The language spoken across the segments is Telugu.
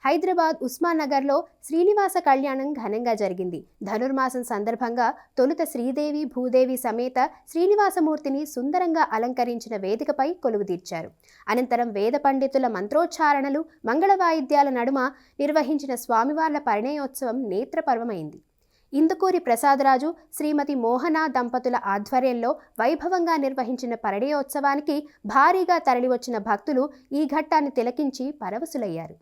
హైదరాబాద్ ఉస్మాన్ నగర్లో శ్రీనివాస కళ్యాణం ఘనంగా జరిగింది. ధనుర్మాసం సందర్భంగా తొలుత శ్రీదేవి భూదేవి సమేత శ్రీనివాసమూర్తిని సుందరంగా అలంకరించిన వేదికపై కొలువుదీర్చారు. అనంతరం వేద పండితుల మంత్రోచ్చారణలు, మంగళ వాయిద్యాల నడుమ నిర్వహించిన స్వామివార్ల పరిణయోత్సవం నేత్రపర్వమైంది. ఇందుకూరి ప్రసాదరాజు, శ్రీమతి మోహన దంపతుల ఆధ్వర్యంలో వైభవంగా నిర్వహించిన పరిణయోత్సవానికి భారీగా తరలివచ్చిన భక్తులు ఈ ఘట్టాన్ని తిలకించి పరవశులయ్యారు.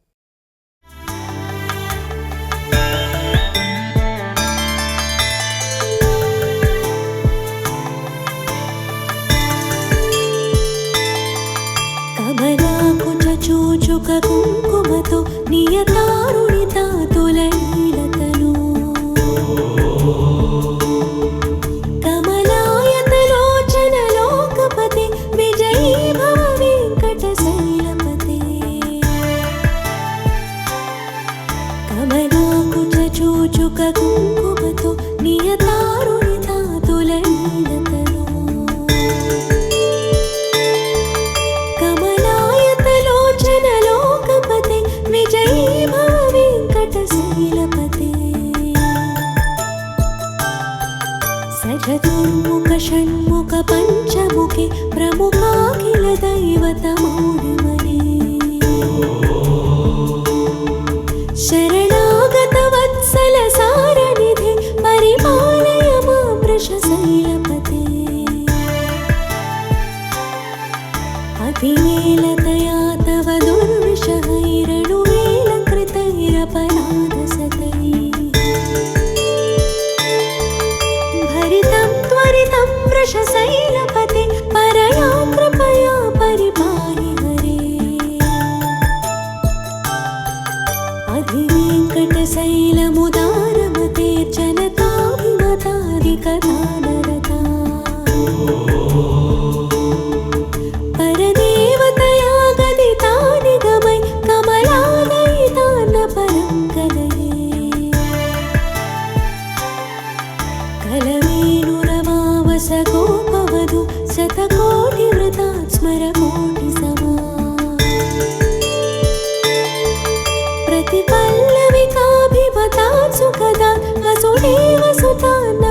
చూచుక కుంకుమతో నియతారుణిత తులనీలతను కమలాయతలోచన లోకపతి విజయీ భవ వెంకట శైలపతి కమలాకుచ చూచుక కుంకుమతో నియతారుణిత తులనీలతను చతుర్ముఖ షణ్ముఖ పంచముఖి ప్రముఖాఖిల దైవతమౌళిమణి శరణాగత వత్సల సారనిధి పరిపాలయ మాం వృషశైలపతే అధివేలతయా తవ దుర్విషహైరణువేల కృతైరపరాధసతై त्वरितं वृषशैलपते परया कृपया परिपाहि हरे अधिवेङ्कटशैलमुदारमते जनताभिमतादिकथानरता परदेवतया गदिता निगमै कमलादयितान्न परं कलये कलवेणुरवावस गोपवधू शतकोटिवृता स्मरकोटिसमा प्रतिपल्लविकाभिमता सुखदा वसुदेव सुतान्न